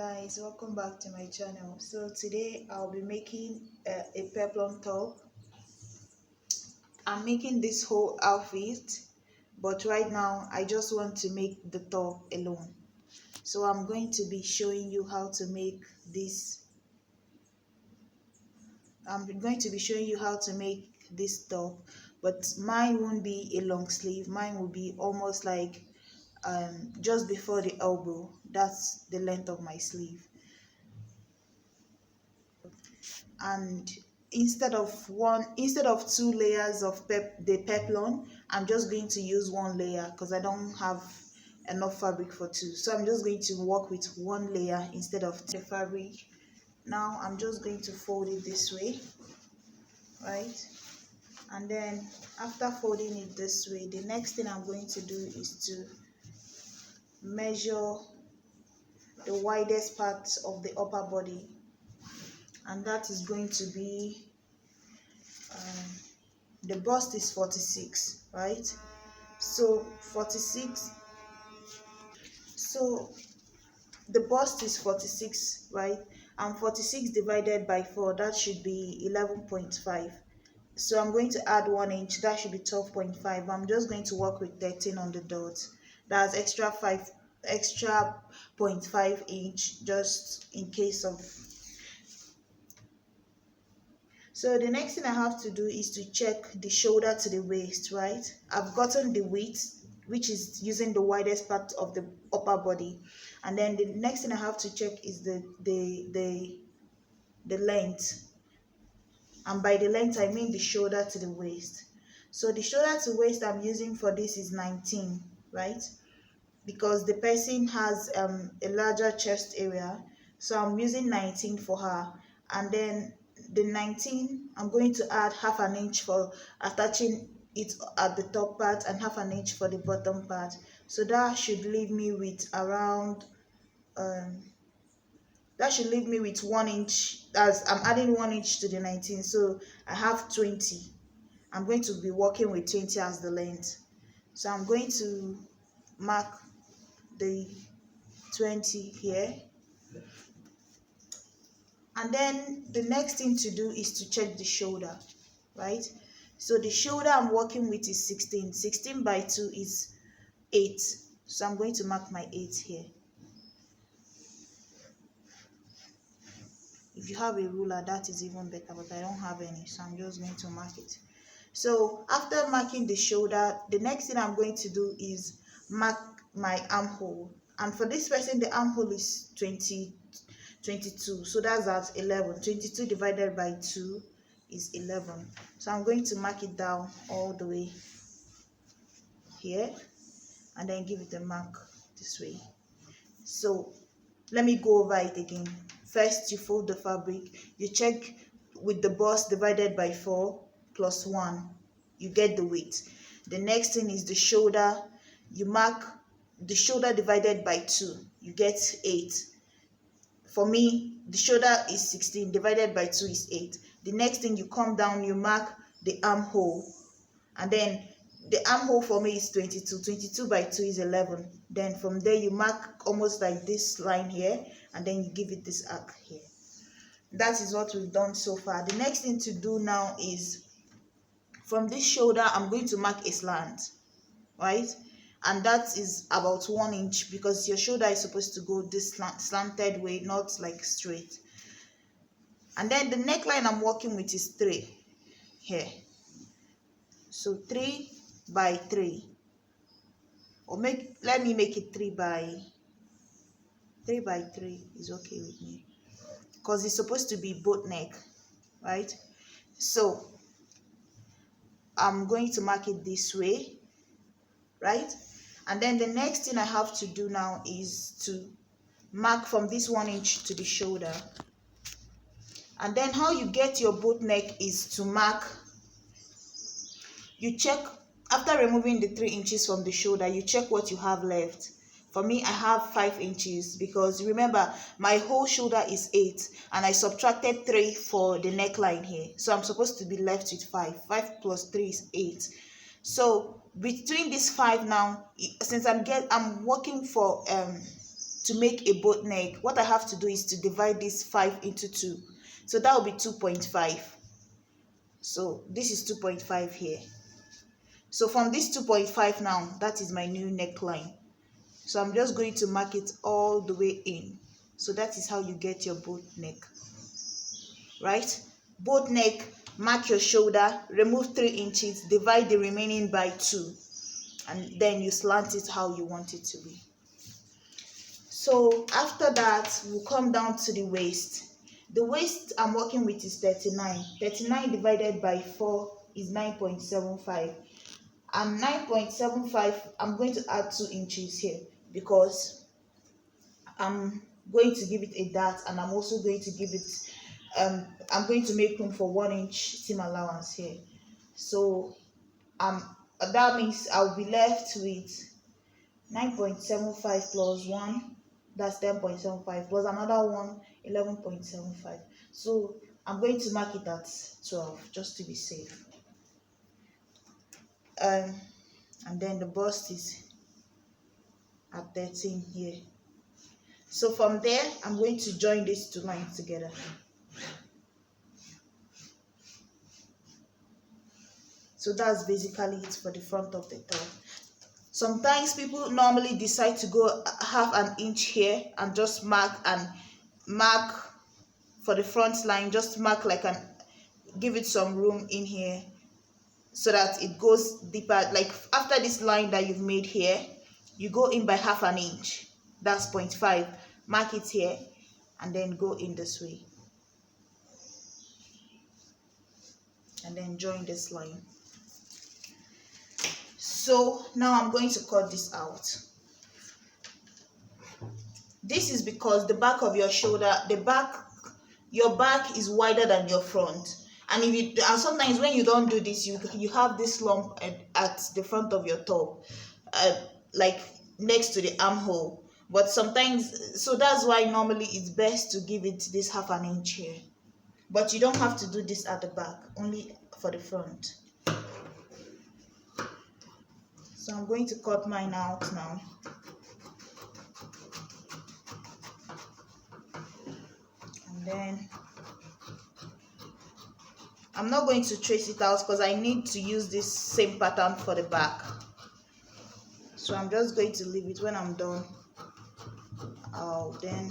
Guys, welcome back to my channel. So today I'll be making a peplum top. I'm making this whole outfit, but right now I just want to make the top alone. So I'm going to be showing you how to make this. I'm going to be showing you how to make this top, but mine won't be a long sleeve. Mine will be almost like just before the elbow. That's the length of my sleeve. And instead of two layers of the peplum, I'm just going to use one layer because I don't have enough fabric for two. So I'm just going to work with one layer instead of the fabric. Now I'm just going to fold it this way, right? And then after folding it this way, the next thing I'm going to do is to measure the widest part of the upper body, and that is going to be the bust is 46, right? So 46, so the bust is 46, right? And 46 divided by 4, that should be 11.5. So I'm going to add 1 inch, that should be 12.5. I'm just going to work with 13 on the dot. That's extra 0.5 inch just in case of. So the next thing I have to do is to check the shoulder to the waist, right? I've gotten the width, which is using the widest part of the upper body. And then the next thing I have to check is the length. And by the length, I mean the shoulder to the waist. So the shoulder to waist I'm using for this is 19, right? Because the person has a larger chest area. So I'm using 19 for her. And then the 19, I'm going to add half an inch for attaching it at the top part and half an inch for the bottom part. So that should leave me with around 1 inch, as I'm adding 1 inch to the 19, so I have 20. I'm going to be working with 20 as the length. So I'm going to mark the 20 here. And then the next thing to do is to check the shoulder, right? So the shoulder I'm working with is 16. 16 by 2 is 8. So I'm going to mark my 8 here. If you have a ruler, that is even better, but I don't have any, so I'm just going to mark it. So after marking the shoulder, the next thing I'm going to do is mark my armhole. And for this person, the armhole is 22, so that's at 11. 22 divided by 2 is 11. So I'm going to mark it down all the way here and then give it a mark this way. So let me go over it again. First, you fold the fabric, you check with the bust divided by 4 plus 1, you get the width. The next thing is the shoulder. You mark the shoulder divided by 2, you get 8. For me, the shoulder is 16, divided by 2 is 8. The next thing, you come down, you mark the armhole. And then the armhole for me is 22. 22 by 2 is 11. Then from there, you mark almost like this line here, and then you give it this arc here. That is what we've done so far. The next thing to do now is, from this shoulder, I'm going to mark a slant, right? And that is about 1 inch, because your shoulder is supposed to go this slanted way, not like straight. And then the neckline I'm working with is 3 here. So 3 by 3, or let me make it 3 by 3 is okay with me, because it's supposed to be boat neck, right? So I'm going to mark it this way, right? And then the next thing I have to do now is to mark from this 1 inch to the shoulder. And then how you get your boat neck is to mark, you check after removing the 3 inches from the shoulder, you check what you have left. For me, I have 5 inches, because remember, my whole shoulder is 8 and I subtracted 3 for the neckline here. So I'm supposed to be left with 5. 5 plus 3 is 8. So between these 5 now, since I'm working for to make a boat neck, what I have to do is to divide this 5 into 2. So that will be 2.5. So this is 2.5 here. So from this 2.5 now, that is my new neckline. So I'm just going to mark it all the way in. So that is how you get your boat neck, right? Boat neck, mark your shoulder, remove 3 inches, divide the remaining by 2, and then you slant it how you want it to be. So after that, we'll come down to the waist. The waist I'm working with is 39. 39 divided by 4 is 9.75. And 9.75, I'm going to add 2 inches here because I'm going to give it a dart, and I'm also going to give it, I'm going to make room for 1 inch seam allowance here. So that means I'll be left with 9.75 plus 1, that's 10.75, plus another one, 11.75. So I'm going to mark it at 12 just to be safe. And then the bust is at 13 here. So from there, I'm going to join these 2 lines together. So that's basically it for the front of the top. Sometimes people normally decide to go half an inch here and just mark for the front line, just mark like give it some room in here so that it goes deeper. Like after this line that you've made here, you go in by half an inch, that's 0.5, mark it here and then go in this way and then join this line. So now I'm going to cut this out. This is because the back of your shoulder, your back is wider than your front. And sometimes when you don't do this, you have this lump at the front of your top, like next to the armhole. But sometimes, so that's why normally it's best to give it this half an inch here. But you don't have to do this at the back, only for the front. So I'm going to cut mine out now. And then I'm not going to trace it out because I need to use this same pattern for the back. So I'm just going to leave it. When I'm done, I'll then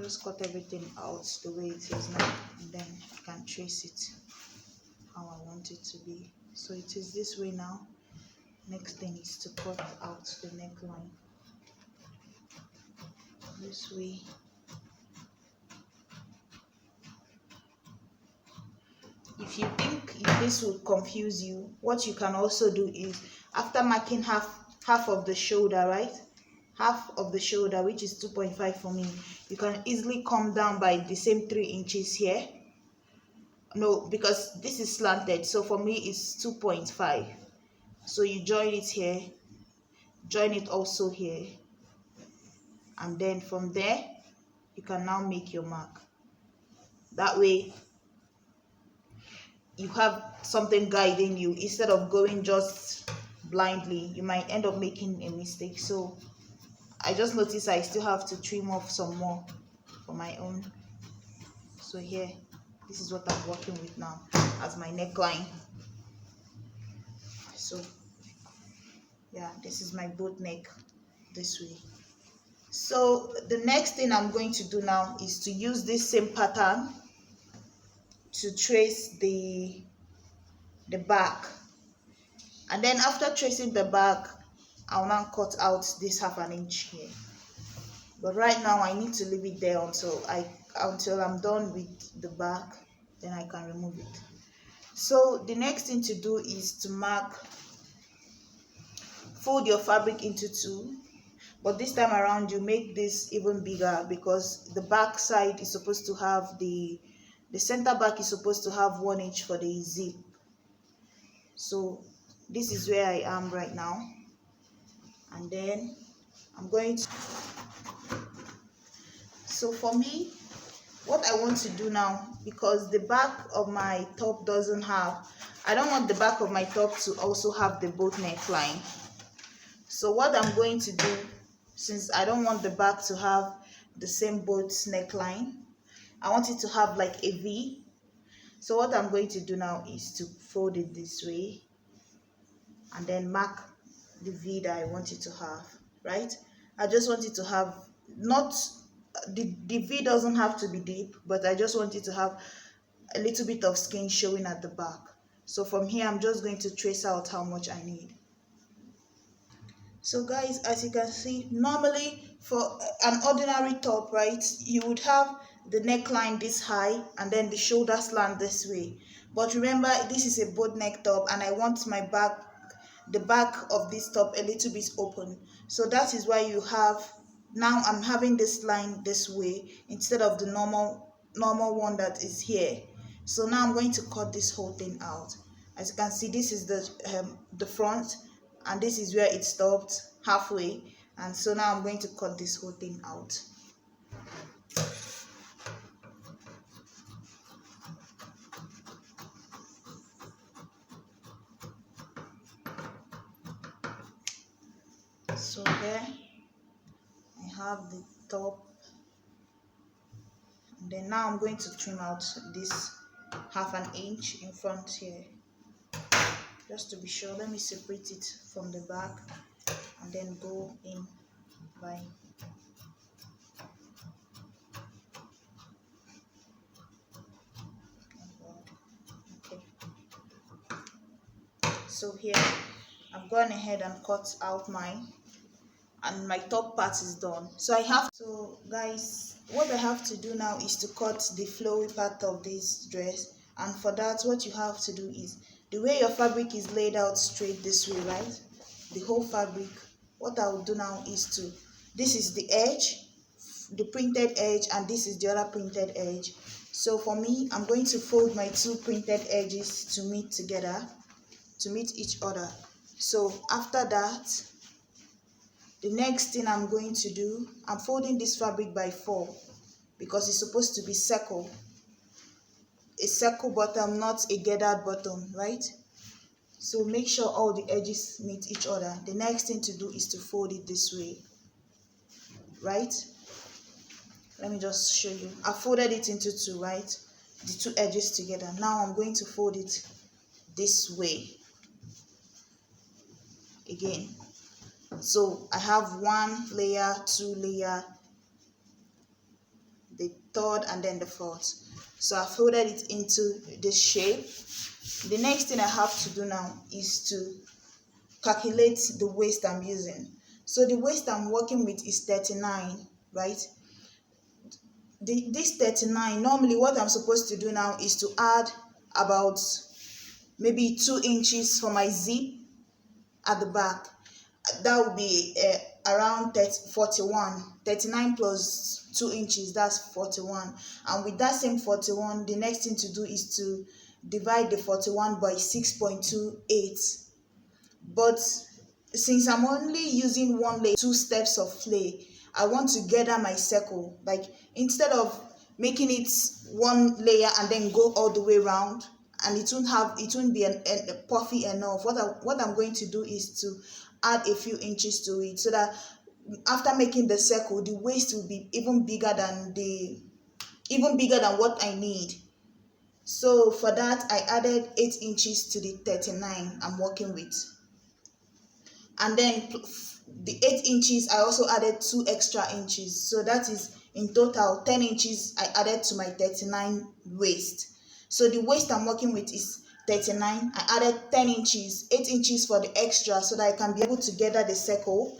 just cut everything out the way it is now, and then I can trace it how I want it to be. So it is this way now. Next thing is to cut out the neckline this way. If you think this would confuse you, what you can also do is, after marking half of the shoulder, right, half of the shoulder, which is 2.5 for me, you can easily come down by the same 3 inches here. No, because this is slanted, so for me it's 2.5. So you join it here, join it also here, and then from there you can now make your mark. That way you have something guiding you instead of going just blindly. You might end up making a mistake. So I just noticed I still have to trim off some more for my own. So here, this is what I'm working with now as my neckline. So yeah, this is my boat neck this way. So the next thing I'm going to do now is to use this same pattern to trace the back, and then after tracing the back, I'll now cut out this half an inch here. But right now I need to leave it there until I'm done with the back, then I can remove it. So the next thing to do is to fold your fabric into 2, but this time around you make this even bigger because the back side is supposed to have the center back is supposed to have 1 inch for the zip. So this is where I am right now, and then I'm going to, so for me, what I want to do now, because the back of my top I don't want the back of my top to also have the boat neckline. So what I'm going to do, since I don't want the back to have the same boat neckline, I want it to have like a V. So what I'm going to do now is to fold it this way and then mark the V that I want it to have, right? I just want it to have, not, the V doesn't have to be deep, but I just want it to have a little bit of skin showing at the back. So from here, I'm just going to trace out how much I need. So guys, as you can see, normally for an ordinary top, right, you would have the neckline this high and then the shoulder slant this way. But remember, this is a boat neck top and I want my back, the back of this top, a little bit open. So that is why you have, now I'm having this line this way instead of the normal one that is here. So now I'm going to cut this whole thing out. As you can see, this is the front, and this is where it stopped halfway, and so now I'm going to cut this whole thing out. So here I have the top, and then now I'm going to trim out this ½ inch in front here, just to be sure. Let me separate it from the back and then go in by okay. So here I've gone ahead and cut out mine, and my top part is done. So guys, what I have to do now is to cut the flowy part of this dress, and for that what you have to do is, the way your fabric is laid out straight this way, right, the whole fabric, what I will do now is to, this is the edge, the printed edge, and this is the other printed edge. So for me, I'm going to fold my two printed edges to meet together, to meet each other. So after that, the next thing I'm going to do, I'm folding this fabric by 4 because it's supposed to be circle, a circle bottom, not a gathered bottom, right? So make sure all the edges meet each other. The next thing to do is to fold it this way, right? Let me just show you. I folded it into 2, right? The 2 edges together. Now I'm going to fold it this way again. So I have 1 layer, 2 layer, the 3rd, and then the 4th. So I folded it into this shape. The next thing I have to do now is to calculate the waist I'm using. So the waist I'm working with is 39, right? This 39, normally what I'm supposed to do now is to add about maybe 2 inches for my zip at the back. That would be around 41. 39 plus 2 inches, that's 41. And with that same 41, the next thing to do is to divide the 41 by 6.28. But since I'm only using 1 layer, 2 steps of flay, I want to gather my circle. Like, instead of making it 1 layer and then go all the way around, and it won't be a puffy enough. What I'm going to do is to add a few inches to it, so that after making the circle, the waist will be even bigger than what I need. So for that, I added 8 inches to the 39 I'm working with, and then the 8 inches I also added 2 extra inches, so that is in total 10 inches I added to my 39 waist. So the waist I'm working with is 39. I added 10 inches, 8 inches for the extra, so that I can be able to gather the circle,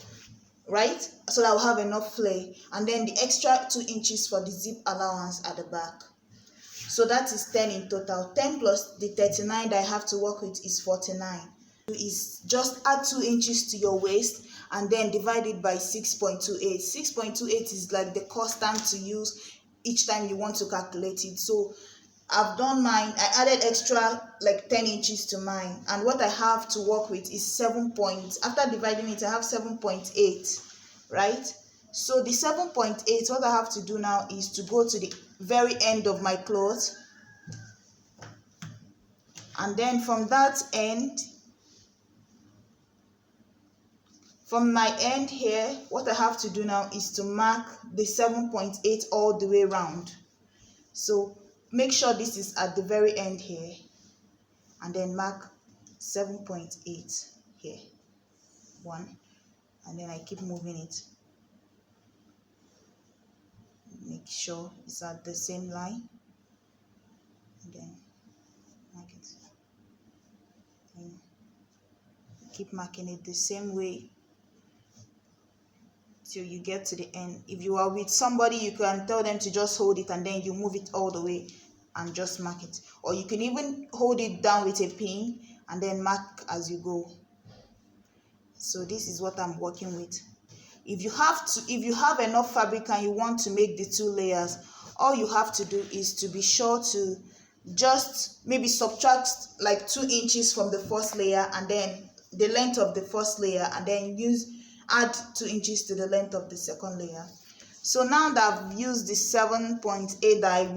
right? So that I'll have enough flay, and then the extra 2 inches for the zip allowance at the back. So that is 10 in total. 10 plus the 39 that I have to work with is 49. Is just add 2 inches to your waist and then divide it by 6.28. 6.28 is like the constant to use each time you want to calculate it. So I've done mine. I added extra like 10 inches to mine, and what I have to work with is 7 points. After dividing it, I have 7.8, right? So the 7.8, what I have to do now is to go to the very end of my cloth, and then from that end From my end here, what I have to do now is to mark the 7.8 all the way around. So make sure this is at the very end here, and then mark 7.8 here, 1, and then I keep moving it. Make sure it's at the same line, and then mark it. And keep marking it the same way till you get to the end. If you are with somebody, you can tell them to just hold it and then you move it all the way and just mark it, or you can even hold it down with a pin and then mark as you go. So this is what I'm working with. If you have enough fabric and you want to make the 2 layers, all you have to do is to be sure to just maybe subtract like 2 inches from the first layer, and then the length of the first layer, and then add 2 inches to the length of the second layer. So now that I've used the 7.8 that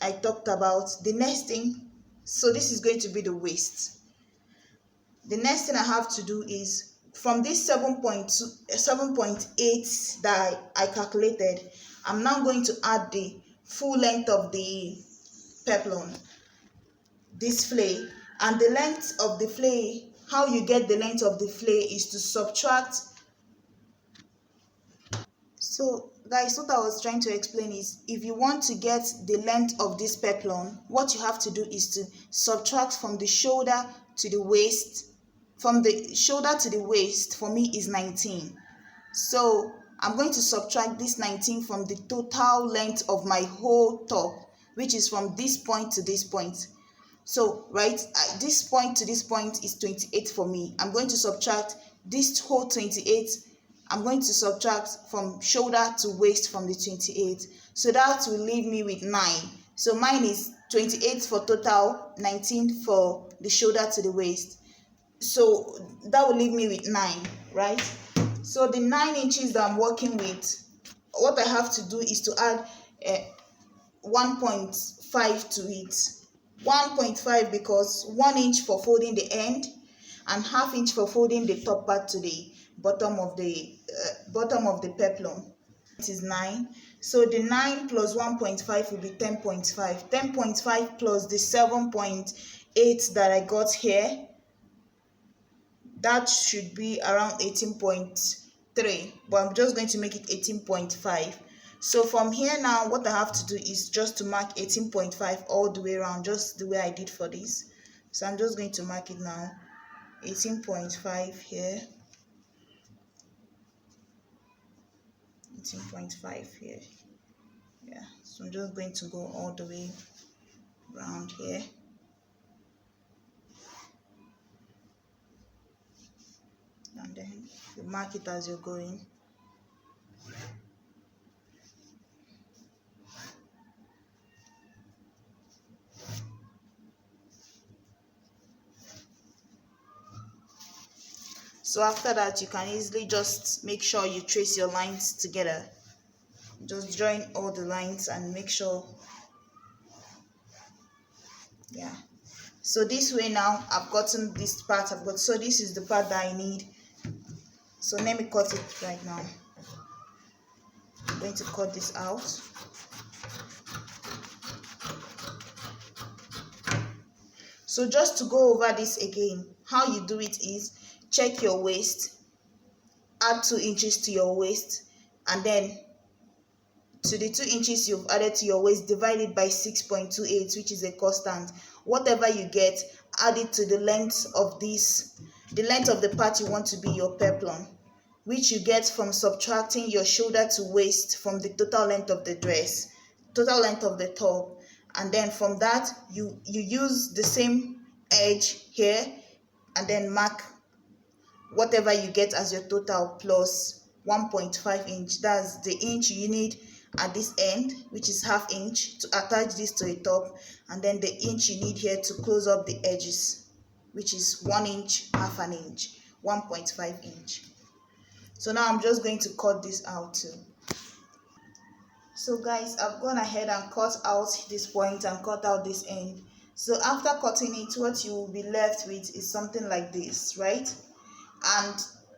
I talked about, the next thing, so this is going to be the waist. The next thing I have to do is, from this 7.8 that I calculated, I'm now going to add the full length of the peplum, this flay. And the length of the flay, how you get the length of the flay is to subtract. So guys, what I was trying to explain is, if you want to get the length of this peplum, what you have to do is to subtract from the shoulder to the waist. From the shoulder to the waist for me is 19. So I'm going to subtract this 19 from the total length of my whole top, which is from this point to this point. So this point to this point is 28 for me. I'm going to subtract this whole 28. I'm going to subtract from shoulder to waist from the 28. So that will leave me with 9. So mine is 28 for total, 19 for the shoulder to the waist. So that will leave me with 9, right? So the 9 inches that I'm working with, what I have to do is to add 1.5 to it. 1.5 because 1 inch for folding the end and ½ inch for folding the top part to the bottom of the peplum. It is 9. So the 9 plus 1.5 will be 10.5. 10.5 plus the 7.8 that I got here, that should be around 18.3, but I'm just going to make it 18.5. So from here now, what I have to do is just to mark 18.5 all the way around, just the way I did for this. So I'm just going to mark it now, 18.5 here, 18.5 here. Yeah, so I'm just going to go all the way around here. And then you mark it as you're going. So after that, you can easily just make sure you trace your lines together. Just join all the lines and make sure. Yeah. So this way now, I've gotten this part. So this is the part that I need. So let me cut it right now. I'm going to cut this out. So just to go over this again, how you do it is, check your waist, add 2 inches to your waist, and then to the 2 inches you've added to your waist, divide it by 6.28, which is a constant. Whatever you get, add it to the length of the part you want to be your peplum, which you get from subtracting your shoulder to waist from the total length of the dress, total length of the top. And then from that, you use the same edge here and then mark whatever you get as your total plus 1.5 inch. That's the inch you need at this end, which is ½ inch, to attach this to a top, and then the inch you need here to close up the edges, which is 1 inch, ½ an inch, 1.5 inch. So now I'm just going to cut this out too. So guys, I've gone ahead and cut out this point and cut out this end. So after cutting it, what you will be left with is something like this, right? And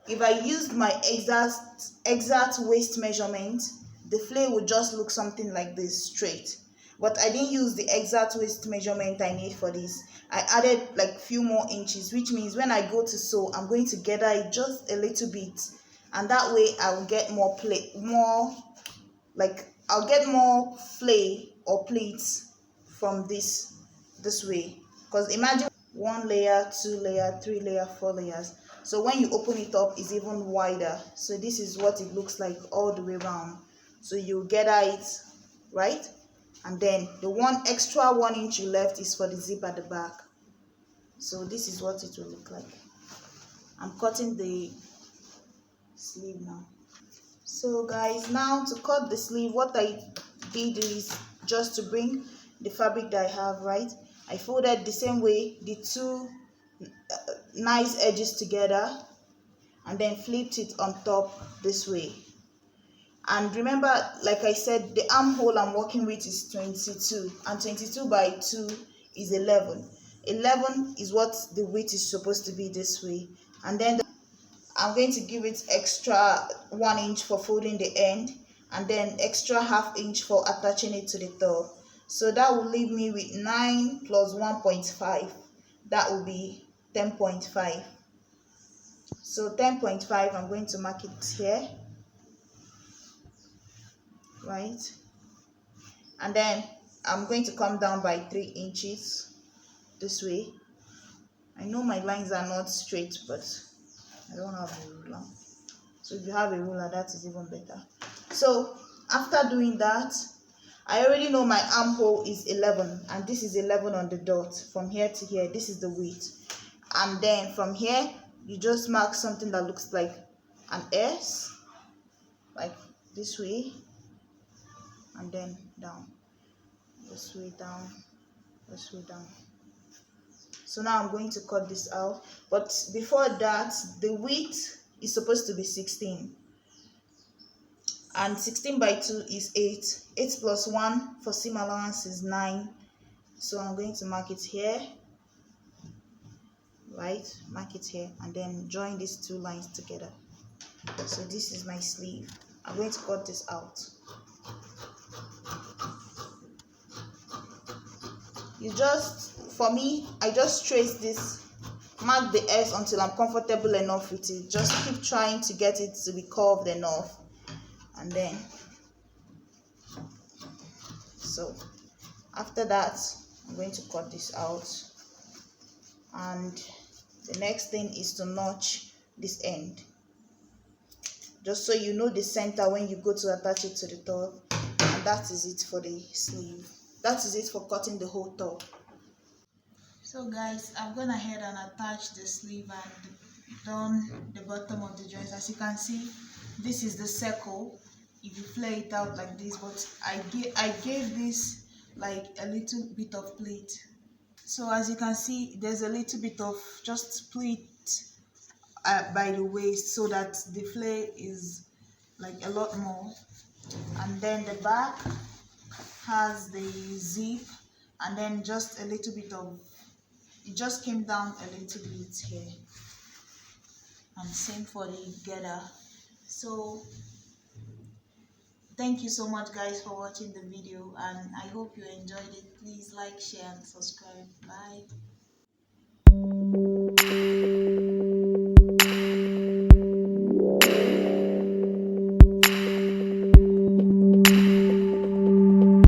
if I used my exact waist measurement, the flare would just look something like this, straight. But I didn't use the exact waist measurement I need for this. I added like few more inches, which means when I go to sew, I'm going to gather it just a little bit, and that way I will get more I'll get more flare or pleats from this way. Because imagine 1 layer, 2 layer, 3 layer, 4 layers. So when you open it up, it's even wider. So this is what it looks like all the way around. So you gather it, right? And then the extra 1 inch you left is for the zip at the back. So this is what it will look like. I'm cutting the sleeve now. So guys, now to cut the sleeve, what I did is just to bring the fabric that I have, right? I folded the same way the two nice edges together and then flipped it on top this way. And remember, like I said, the armhole I'm working with is 22, and 22 by 2 is 11. 11 is what the width is supposed to be this way. And then I'm going to give it extra 1 inch for folding the end, and then extra ½ inch for attaching it to the top. So that will leave me with 9 plus 1.5. That will be 10.5. So 10.5, I'm going to mark it here, right? And then I'm going to come down by 3 inches this way. I know my lines are not straight, but I don't have a ruler. So if you have a ruler, that is even better. So after doing that, I already know my armhole is 11, and this is 11 on the dot. From here to here, this is the width. And then from here, you just mark something that looks like an S, like this way, and then down, this way down, this way down. So now I'm going to cut this out, but before that, the width is supposed to be 16, and 16 by 2 is 8. 8 plus 1 for seam allowance is 9. So I'm going to mark it here, right? Mark it here, and then join these two lines together. So this is my sleeve. I'm going to cut this out. For me, I just trace this, mark the S until I'm comfortable enough with it. Just keep trying to get it to be curved enough, and then so after that, I'm going to cut this out. And the next thing is to notch this end, just so you know the center when you go to attach it to the top. And that is it for the sleeve. That is it for cutting the whole top. So guys, I've gone ahead and attached the sleeve and done the bottom of the joints. As you can see, this is the circle if you flare it out like this, but I gave this like a little bit of pleat. So as you can see, there's a little bit of just pleat by the waist, so that the flare is like a lot more. And then the back has the zip, and then just a little bit of, it just came down a little bit here, and same for the gather. So thank you so much guys for watching the video, and I hope you enjoyed it. Please like, share and subscribe. Bye.